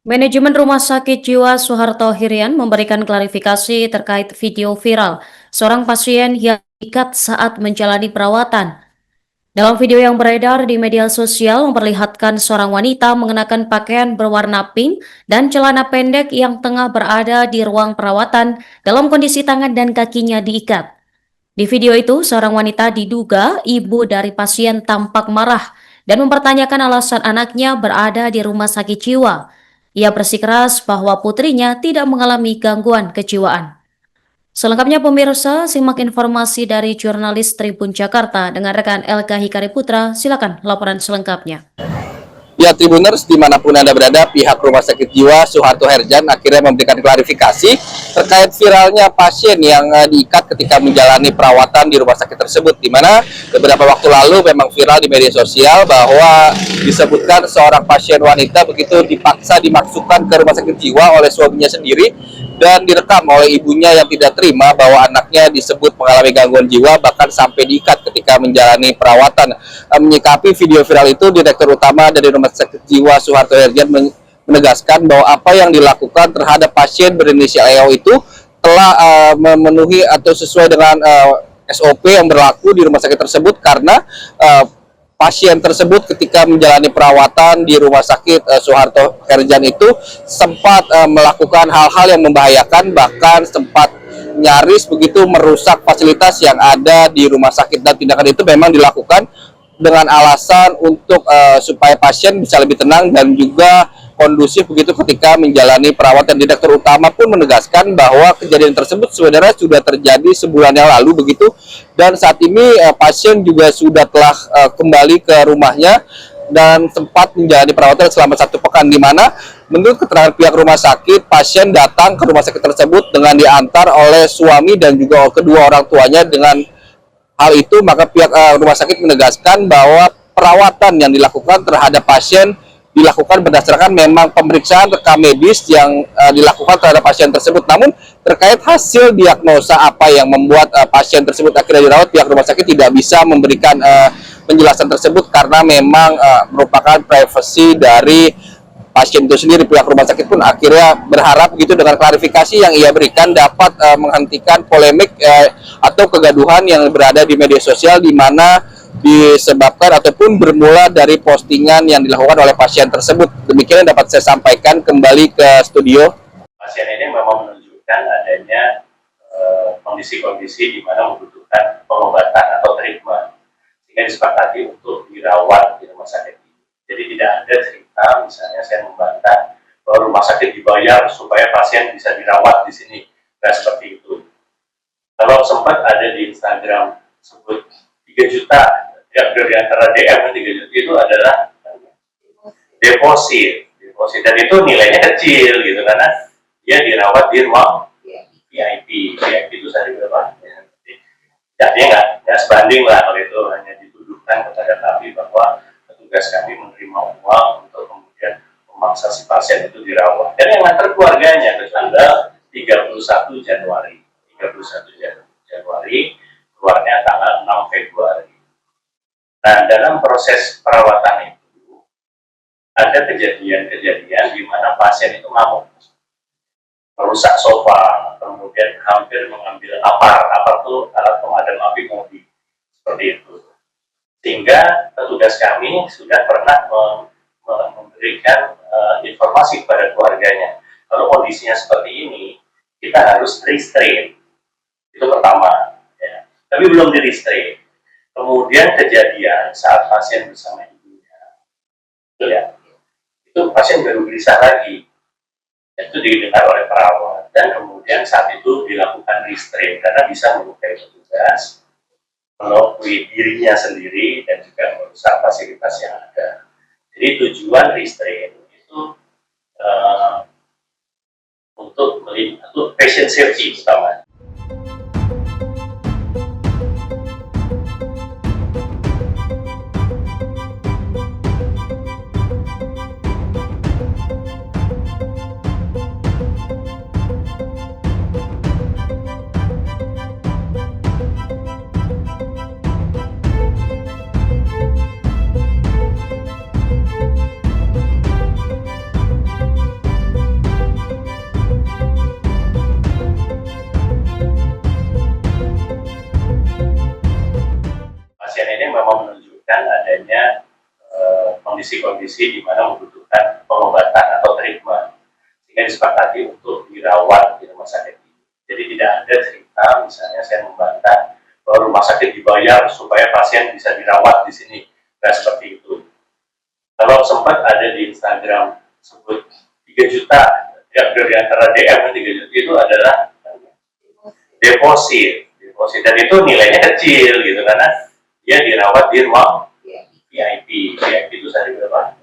Manajemen Rumah Sakit Jiwa Suharto Hirian memberikan klarifikasi terkait video viral seorang pasien yang diikat saat menjalani perawatan. Dalam video yang beredar di media sosial memperlihatkan seorang wanita mengenakan pakaian berwarna pink dan celana pendek yang tengah berada di ruang perawatan dalam kondisi tangan dan kakinya diikat. Di video itu, seorang wanita diduga ibu dari pasien tampak marah dan mempertanyakan alasan anaknya berada di rumah sakit jiwa. Ia bersikeras bahwa putrinya tidak mengalami gangguan kejiwaan. Selengkapnya pemirsa, simak informasi dari jurnalis Tribun Jakarta dengan rekan Elka Hikari Putra. Silakan laporan selengkapnya. Ya, Tribuners, dimanapun Anda berada, pihak Rumah Sakit Jiwa Suharto Hirian akhirnya memberikan klarifikasi terkait viralnya pasien yang diikat ketika menjalani perawatan di rumah sakit tersebut, di mana beberapa waktu lalu memang viral di media sosial bahwa disebutkan seorang pasien wanita begitu dipaksa dimasukkan ke rumah sakit jiwa oleh suaminya sendiri dan direkam oleh ibunya yang tidak terima bahwa anaknya disebut mengalami gangguan jiwa, bahkan sampai diikat ketika menjalani perawatan. Menyikapi video viral itu, Direktur Utama dari Rumah Sakit Jiwa Suharto Hirian menegaskan bahwa apa yang dilakukan terhadap pasien berinisial EO itu telah memenuhi atau sesuai dengan SOP yang berlaku di rumah sakit tersebut, karena pasien tersebut ketika menjalani perawatan di Rumah Sakit Suharto Hirian itu sempat melakukan hal-hal yang membahayakan, bahkan sempat nyaris begitu merusak fasilitas yang ada di rumah sakit, dan tindakan itu memang dilakukan dengan alasan untuk supaya pasien bisa lebih tenang dan juga kondusif begitu ketika menjalani perawatan. Direktur Utama pun menegaskan bahwa kejadian tersebut sebenarnya sudah terjadi sebulan yang lalu begitu, dan saat ini pasien juga sudah telah kembali ke rumahnya dan sempat menjalani perawatan selama 1 pekan, di mana menurut keterangan pihak rumah sakit, pasien datang ke rumah sakit tersebut dengan diantar oleh suami dan juga kedua orang tuanya. Dengan hal itu, maka pihak rumah sakit menegaskan bahwa perawatan yang dilakukan terhadap pasien dilakukan berdasarkan memang pemeriksaan rekam medis yang dilakukan terhadap pasien tersebut. Namun terkait hasil diagnosa apa yang membuat pasien tersebut akhirnya dirawat, pihak rumah sakit tidak bisa memberikan penjelasan tersebut karena memang merupakan privasi dari pasien itu sendiri. Pihak rumah sakit pun akhirnya berharap gitu dengan klarifikasi yang ia berikan dapat menghentikan polemik atau kegaduhan yang berada di media sosial, di mana disebabkan ataupun bermula dari postingan yang dilakukan oleh pasien tersebut. Demikian yang dapat saya sampaikan. Kembali ke studio. Pasien ini memang menunjukkan adanya kondisi-kondisi di mana membutuhkan pengobatan atau treatment, sehingga disepakati untuk dirawat di rumah sakit ini. Jadi tidak ada cerita misalnya saya membantah bahwa rumah sakit dibayar supaya pasien bisa dirawat di sini. Nah, seperti itu. Kalau sempat ada di Instagram sebut 3 juta, ya dari antara DM 3 juta itu adalah deposit, dan itu nilainya kecil gitu, karena dia dirawat di ruang VIP itu saja berapa? Artinya nggak sebanding lah kalau itu hanya dituduhkan kepada kami bahwa petugas kami menerima uang untuk kemudian memaksa si pasien itu dirawat. Dan yang ngantar keluarganya ke tanggal 31 Januari, keluarnya tanggal 6 Februari. Nah, dalam proses perawatan itu ada kejadian-kejadian di mana pasien itu ngamuk, merusak sofa, kemudian hampir mengambil apar itu alat pemadam api mobil, seperti itu. Sehingga petugas kami sudah pernah memberikan informasi kepada keluarganya, kalau kondisinya seperti ini, kita harus restrain. Itu pertama, ya. Tapi belum di restrain. Kemudian kejadian saat pasien bersama ibunya, itu pasien baru gelisah lagi, itu didengar oleh perawat, dan kemudian saat itu dilakukan restrain karena bisa melukai petugas, melukai dirinya sendiri, dan juga merusak fasilitas yang ada. Jadi tujuan restrain itu untuk patient safety utama. ini memang menunjukkan adanya kondisi-kondisi di mana membutuhkan pengobatan atau treatment, sehingga disepakati untuk dirawat di rumah sakit ini. Jadi tidak ada cerita misalnya saya membantah bahwa rumah sakit dibayar supaya pasien bisa dirawat di sini, nggak seperti itu. Kalau sempat ada di Instagram sebut 3 juta, ya dari antara DM 3 juta itu adalah deposit, dan itu nilainya kecil gitu karena dia dirawat di ruang VIP itu saja berapa?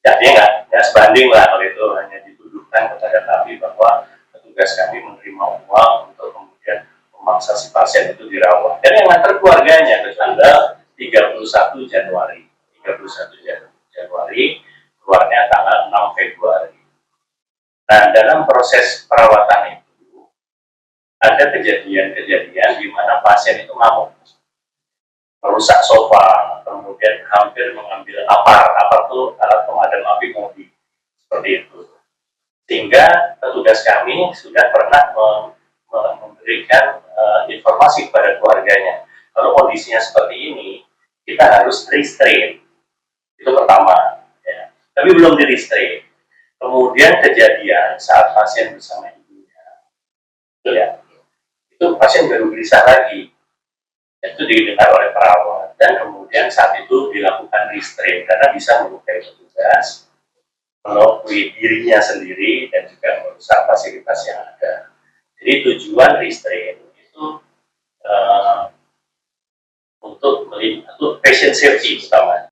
Artinya nggak sebanding lah kalau itu hanya dituduhkan kepada kami bahwa petugas kami menerima uang untuk kemudian memaksa si pasien itu dirawat. Dan yang nganter keluarganya ke tanggal 31 Januari, keluarnya tanggal 6 Februari. Nah, dalam proses perawatan itu ada kejadian-kejadian di mana pasien itu ngamuk, merusak sofa, kemudian hampir mengambil apar itu alat pemadam api mobil, seperti itu. Sehingga petugas kami sudah pernah memberikan informasi kepada keluarganya, kalau kondisinya seperti ini, kita harus restrain. Itu pertama, ya. Tapi belum di restrain. Kemudian kejadian saat pasien bersama ibunya, ya, itu pasien baru gelisah lagi. Itu didengar oleh perawat dan kemudian saat itu dilakukan restrain karena bisa melukai petugas, melukai dirinya sendiri dan juga merusak fasilitas yang ada. Jadi tujuan restrain itu untuk patient safety utama.